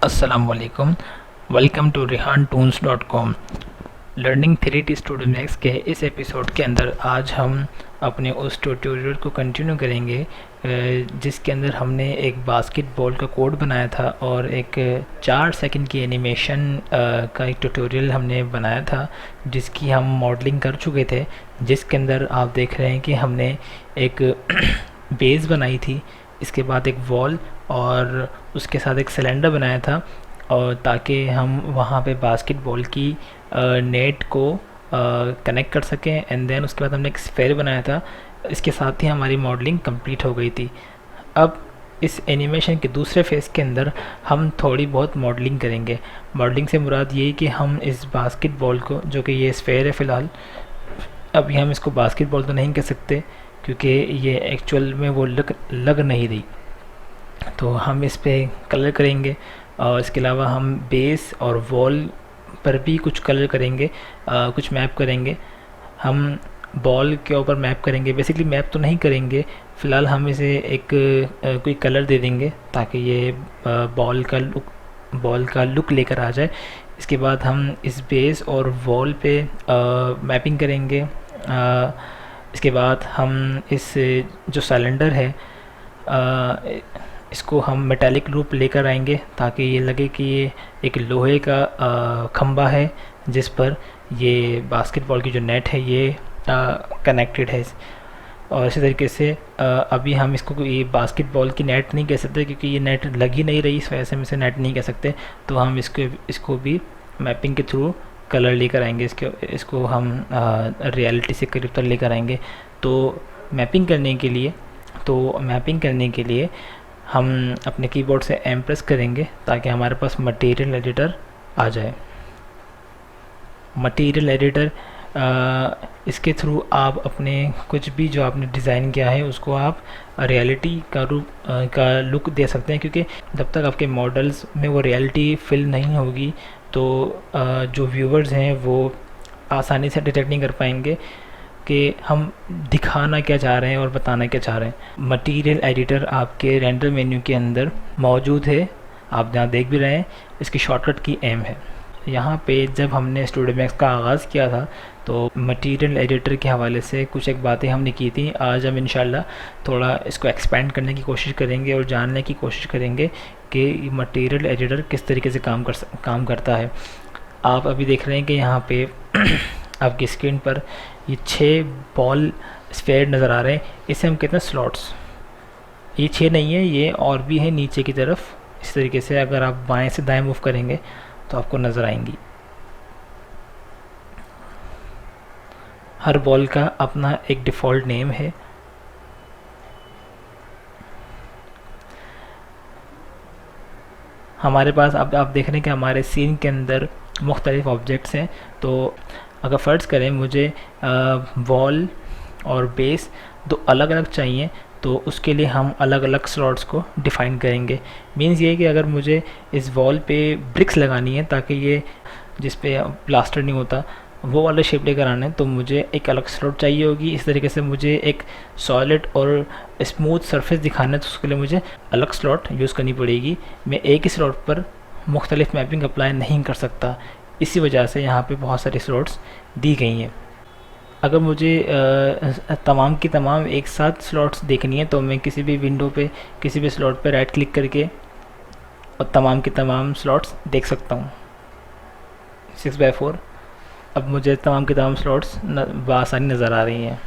अस्सलामुअलैकुम। Welcome to rehantoons.com। Learning 3D studio max के इस एपिसोड के अंदर आज हम अपने उस ट्यूटोरियल को कंटिन्यू करेंगे जिसके अंदर हमने एक बास्केटबॉल का कोड बनाया था और एक 4 सेकंड की एनिमेशन का एक ट्यूटोरियल हमने बनाया था जिसकी हम मॉडलिंग कर चुके थे। जिसके अंदर आप देख रहे हैं कि हमने एक बेस बनाई थी, इसके बाद एक वॉल और उसके साथ एक सिलेंडर बनाया था और ताकि हम वहाँ पे बास्केटबॉल की नेट को कनेक्ट कर सकें। एंड देन उसके बाद हमने एक स्फेयर बनाया था। इसके साथ ही हमारी मॉडलिंग कंप्लीट हो गई थी। अब इस एनिमेशन के दूसरे फेज़ के अंदर हम थोड़ी बहुत मॉडलिंग करेंगे। मॉडलिंग से मुराद ये कि हम इस बास्केटबॉल को, जो कि ये स्फेयर है फ़िलहाल, अभी हम इसको बास्केटबॉल तो नहीं कह सकते क्योंकि ये एक्चुअल में वो लग नहीं रही, तो हम इस पे कलर करेंगे और इसके अलावा हम बेस और वॉल पर भी कुछ कलर करेंगे, कुछ मैप करेंगे। हम बॉल के ऊपर मैप करेंगे, बेसिकली मैप तो नहीं करेंगे, फ़िलहाल हम इसे एक कोई कलर दे देंगे ताकि ये बॉल का लुक लेकर आ जाए। इसके बाद हम इस बेस और वॉल पे मैपिंग करेंगे। इसके बाद हम इस जो सिलेंडर है इसको हम मेटालिक रूप लेकर आएंगे ताकि ये लगे कि ये एक लोहे का खंबा है जिस पर ये बास्केटबॉल की जो नेट है ये कनेक्टेड है। और इसी तरीके से अभी हम इसको ये बास्केटबॉल की नेट नहीं कह सकते क्योंकि ये नेट लग ही नहीं रही, इस वजह से हम इसे नेट नहीं कह सकते। तो हम इसको भी मैपिंग के थ्रू कलर लेकर आएंगे, इसको हम रियलिटी से करीब तक लेकर आएंगे। तो मैपिंग करने के लिए हम अपने कीबोर्ड से एम प्रेस करेंगे ताकि हमारे पास मटेरियल एडिटर आ जाए। मटेरियल एडिटर इसके थ्रू आप अपने कुछ भी जो आपने डिज़ाइन किया है उसको आप रियलिटी का लुक दे सकते हैं, क्योंकि जब तक आपके मॉडल्स में वो रियलिटी फिल नहीं होगी तो जो व्यूवर्स हैं वो आसानी से डिटेक्ट नहीं कर पाएंगे कि हम दिखाना क्या चाह रहे हैं और बताना क्या चाह रहे हैं। मटेरियल एडिटर आपके रेंडर मेन्यू के अंदर मौजूद है, आप जहाँ देख भी रहे हैं। इसकी शॉर्टकट की एम है। यहाँ पे जब हमने स्टूडियो मैक्स का आगाज़ किया था तो मटेरियल एडिटर के हवाले से कुछ एक बातें हमने की थी। आज हम इंशाल्लाह थोड़ा इसको एक्सपेंड करने की कोशिश करेंगे और जानने की कोशिश करेंगे कि मटेरियल एडिटर किस तरीके से काम करता है। आप अभी देख रहे हैं कि यहाँ पे आपकी स्क्रीन पर ये 6 बॉल स्फेयर नज़र आ रहे हैं। इसे हम कहते हैं स्लॉट्स। ये 6 नहीं है, ये और भी है नीचे की तरफ। इस तरीके से अगर आप बाएं से दाएं मूव करेंगे तो आपको नज़र आएंगी। हर बॉल का अपना एक डिफ़ॉल्ट नेम है। हमारे पास अब आप देख रहे हैं कि हमारे सीन के अंदर मुख्तलिफ़ ऑब्जेक्ट्स हैं। तो अगर फ़र्ज़ करें मुझे वॉल और बेस 2 अलग अलग चाहिए तो उसके लिए हम अलग अलग स्लॉट्स को डिफ़ाइन करेंगे। मीन्स ये कि अगर मुझे इस वॉल पे ब्रिक्स लगानी है ताकि ये जिस पे प्लास्टर नहीं होता वो वाला शेप लेकर आना है तो मुझे एक अलग स्लॉट चाहिए होगी। इस तरीके से मुझे एक सॉलिड और स्मूथ सरफेस दिखाना है तो उसके लिए मुझे अलग स्लॉट यूज़ करनी पड़ेगी। मैं एक ही स्लॉट पर मुख्तलिफ मैपिंग अप्लाई नहीं कर सकता, इसी वजह से यहाँ पे बहुत सारी स्लॉट्स दी गई हैं। अगर मुझे तमाम की तमाम एक साथ स्लॉट्स देखनी है तो मैं किसी भी विंडो पे किसी भी स्लॉट पे राइट क्लिक करके और तमाम की तमाम स्लॉट्स देख सकता हूँ 6x4। अब मुझे तमाम की तमाम स्लॉट्स बआसानी नज़र आ रही हैं।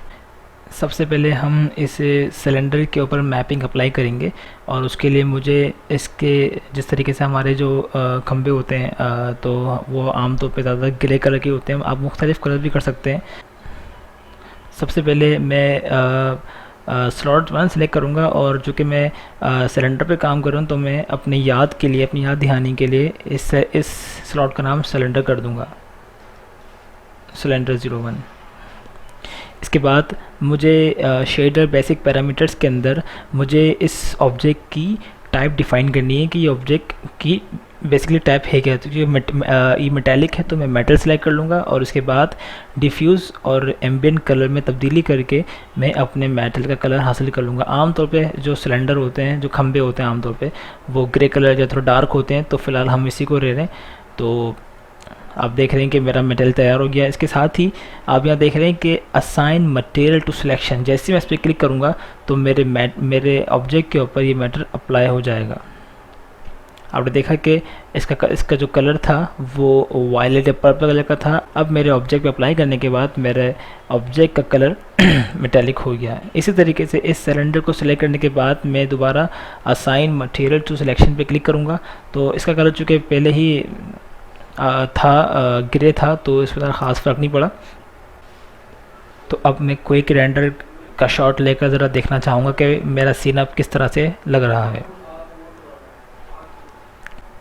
सबसे पहले हम इस सिलेंडर के ऊपर मैपिंग अप्लाई करेंगे और उसके लिए मुझे इसके जिस तरीके से हमारे जो खंबे होते हैं तो वो आमतौर पे ज़्यादा ग्रे कलर के होते हैं, आप मुख्तलिफ़ कलर भी कर सकते हैं। सबसे पहले मैं स्लॉट 1 सेलेक्ट करूँगा और जो कि मैं सिलेंडर पे काम कर रहा हूँ तो मैं अपनी याद दहानी के लिए इस स्लॉट का नाम सिलेंडर कर दूँगा, सिलेंडर 01। इसके बाद मुझे शेडर बेसिक पैरामीटर्स के अंदर मुझे इस ऑब्जेक्ट की टाइप डिफाइन करनी है कि ये ऑब्जेक्ट की बेसिकली टाइप है क्या। तो ये मेटेलिक है तो मैं मेटल सेलेक्ट कर लूँगा और उसके बाद डिफ्यूज़ और एम्बिएंट कलर में तब्दीली करके मैं अपने मेटल का कलर हासिल कर लूँगा। आमतौर पे जो सिलेंडर होते हैं, जो खंबे होते हैं आमतौर पे वो ग्रे कलर या थोड़ा डार्क होते हैं, तो फ़िलहाल हम इसी को ले रहे हैं। तो आप देख रहे हैं कि मेरा मटेरियल तैयार हो गया। इसके साथ ही आप यहाँ देख रहे हैं कि असाइन मटेरियल टू सिलेक्शन, जैसे मैं इस पर क्लिक करूँगा तो मेरे ऑब्जेक्ट के ऊपर ये मैटर अप्लाई हो जाएगा। आपने देखा कि इसका जो कलर था वो वायलेट या पर्पल कलर का था। अब मेरे ऑब्जेक्ट पे अप्लाई करने के बाद मेरे ऑब्जेक्ट का कलर मेटेलिक हो गया है। इसी तरीके से इस सिलेंडर को सिलेक्ट करने के बाद मैं दोबारा असाइन मटेरियल टू सिलेक्शन पे क्लिक करूँगा। तो इसका कलर चूँकि पहले ही ग्रे था तो इस पर ख़ास फ़र्क नहीं पड़ा। तो अब मैं क्विक रेंडर का शॉट लेकर ज़रा देखना चाहूँगा कि मेरा सीन अब किस तरह से लग रहा है।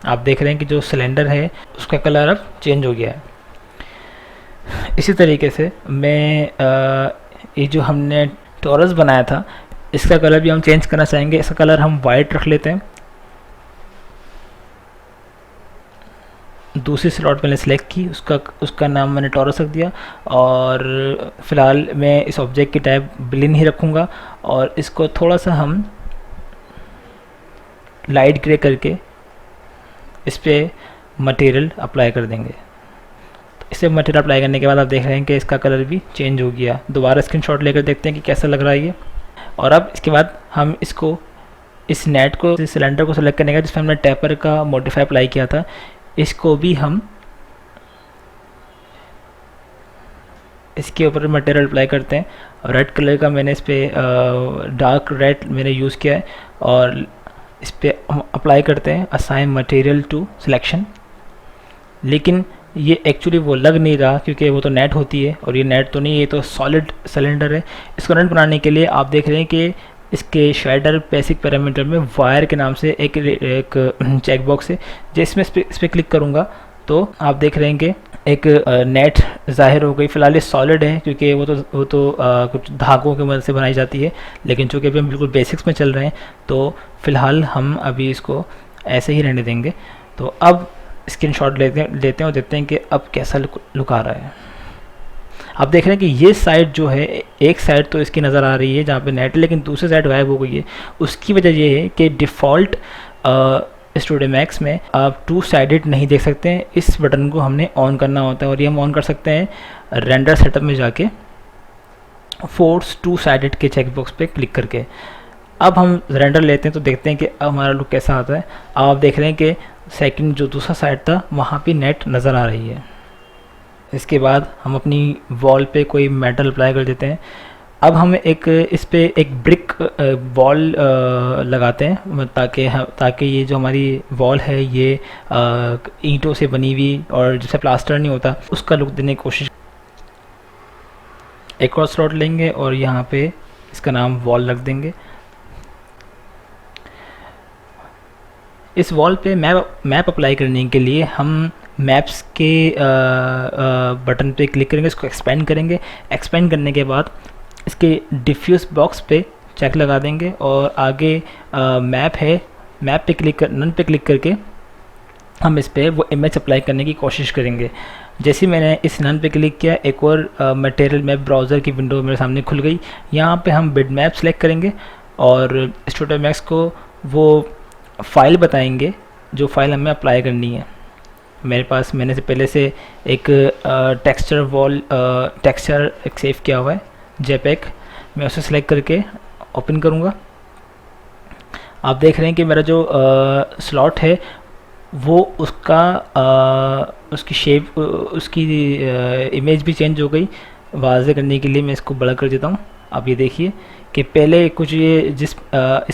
आप देख रहे हैं कि जो सिलेंडर है उसका कलर अब चेंज हो गया है। इसी तरीके से मैं ये जो हमने टॉरस बनाया था इसका कलर भी हम चेंज करना चाहेंगे। इसका कलर हम वाइट रख लेते हैं। दूसरी स्लॉट मैंने सेलेक्ट की, उसका नाम मैंने टॉरस रख दिया और फ़िलहाल मैं इस ऑब्जेक्ट की टाइप ब्लिन ही रखूँगा और इसको थोड़ा सा हम लाइट ग्रे करके इस पर मटेरियल अप्लाई कर देंगे। तो इसे मटेरियल अप्लाई करने के बाद आप देख रहे हैं कि इसका कलर भी चेंज हो गया। दोबारा स्क्रीनशॉट लेकर देखते हैं कि कैसा लग रहा है ये। और अब इसके बाद हम इसको इस नेट को, इस सिलेंडर को सेलेक्ट करने का जिसमें हमने टैपर का मॉडिफाई अप्लाई किया था, इसको भी हम इसके ऊपर मटेरियल अप्लाई करते हैं। रेड कलर का मैंने इस पर डार्क रेड मैंने यूज़ किया है और इस पर हम अप्लाई करते हैं असाइन मटेरियल टू सिलेक्शन। लेकिन ये एक्चुअली वो लग नहीं रहा क्योंकि वो तो नेट होती है और ये नेट तो नहीं है, ये तो सॉलिड सिलेंडर है। इसको नेट बनाने के लिए आप देख रहे हैं कि इसके शेडर बेसिक पैरामीटर में वायर के नाम से एक चेक बॉक्स है। जिसमें इस पर क्लिक करूँगा तो आप देख रहे हैं कि एक नेट ज़ाहिर हो गई। फ़िलहाल ये सॉलिड है क्योंकि वो तो कुछ धागों की मदद से बनाई जाती है, लेकिन चूँकि अभी हम बिल्कुल बेसिक्स में चल रहे हैं तो फ़िलहाल हम अभी इसको ऐसे ही रहने देंगे। तो अब स्क्रीनशॉट लेते हैं और देखते हैं कि अब कैसा लुक आ रहा है। आप देख रहे हैं कि ये साइड जो है, एक साइड तो इसकी नज़र आ रही है जहाँ पे नेट है, लेकिन दूसरी साइड गायब हो गई है। उसकी वजह ये है कि डिफ़ॉल्ट स्टूडियो मैक्स में आप टू साइडेड नहीं देख सकते हैं। इस बटन को हमने ऑन करना होता है और ये हम ऑन कर सकते हैं रेंडर सेटअप में जाके फोर्स टू साइडेड के चेक बॉक्स पे क्लिक करके। अब हम रेंडर लेते हैं तो देखते हैं कि अब हमारा लुक कैसा आता है। आप देख रहे हैं कि सेकंड जो दूसरा साइड था वहाँ पे नेट नज़र आ रही है। इसके बाद हम अपनी वॉल पे कोई मेटल अप्लाई कर देते हैं। अब हम इस पे एक ब्रिक वॉल लगाते हैं ताकि ये जो हमारी वॉल है ये ईंटों से बनी हुई और जैसे प्लास्टर नहीं होता उसका लुक देने की कोशिश। एक और स्लॉट लेंगे और यहाँ पे इसका नाम वॉल रख देंगे। इस वॉल पे मैप अप्लाई करने के लिए हम मैप्स के बटन पे क्लिक करेंगे, इसको एक्सपेंड करेंगे। एक्सपेंड करने के बाद इसके डिफ्यूज़ बॉक्स पे चेक लगा देंगे और आगे मैप है, मैप पे नन पे क्लिक करके हम इस पर वो इमेज अप्लाई करने की कोशिश करेंगे। जैसे ही मैंने इस नन पे क्लिक किया एक और मटेरियल मैप ब्राउज़र की विंडो मेरे सामने खुल गई। यहाँ पे हम बिट मैप सेलेक्ट करेंगे और स्टूडियो मैक्स को वो फाइल बताएंगे जो फाइल हमें अप्लाई करनी है। मैंने से पहले से एक टेक्सचर एक सेव किया हुआ है जेपेग, मैं उसे सेलेक्ट करके ओपन करूँगा। आप देख रहे हैं कि मेरा जो स्लॉट है वो उसकी शेप, उसकी इमेज भी चेंज हो गई। वाज़े करने के लिए मैं इसको बड़ा कर देता हूँ। आप ये देखिए कि पहले कुछ ये इस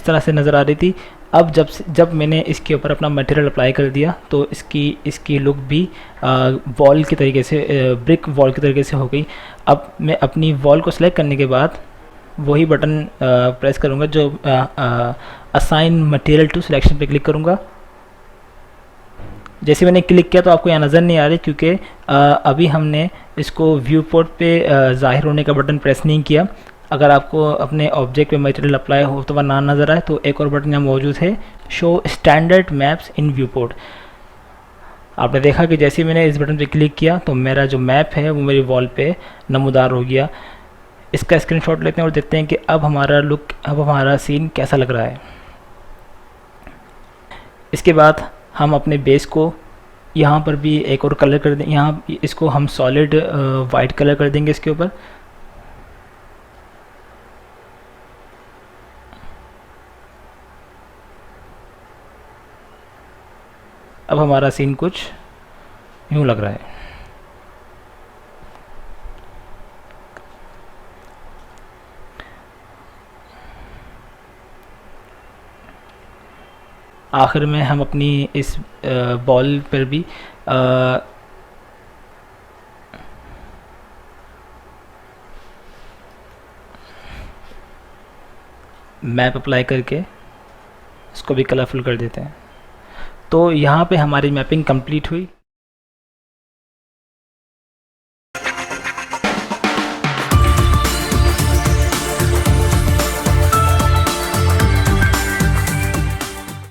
तरह से नज़र आ रही थी, अब जब मैंने इसके ऊपर अपना मटेरियल अप्लाई कर दिया तो इसकी लुक भी वॉल की तरीके से, ब्रिक वॉल की तरीके से हो गई। अब मैं अपनी वॉल को सिलेक्ट करने के बाद वही बटन प्रेस करूँगा जो असाइन मटेरियल टू सिलेक्शन पे क्लिक करूँगा। जैसे मैंने क्लिक किया तो आपको यहाँ नज़र नहीं आ रही क्योंकि अभी हमने इसको व्यू पोर्ट पे ज़ाहिर होने का बटन प्रेस नहीं किया। अगर आपको अपने ऑब्जेक्ट पे मटेरियल अप्लाई होता हुआ ना नज़र आए तो एक और बटन यहाँ मौजूद है, शो स्टैंडर्ड मैप्स इन व्यू पोर्ट। आपने देखा कि जैसे ही मैंने इस बटन पे क्लिक किया तो मेरा जो मैप है वो मेरी वॉल पे नमूदार हो गया। इसका स्क्रीनशॉट लेते हैं और देखते हैं कि अब हमारा सीन कैसा लग रहा है। इसके बाद हम अपने बेस को यहाँ पर भी एक और कलर कर दें, यहाँ इसको हम सॉलिड वाइट कलर कर देंगे इसके ऊपर। अब हमारा सीन कुछ यूँ लग रहा है। आखिर में हम अपनी इस बॉल पर भी मैप अप्लाई करके इसको भी कलरफुल कर देते हैं। तो यहाँ पे हमारी मैपिंग कंप्लीट हुई।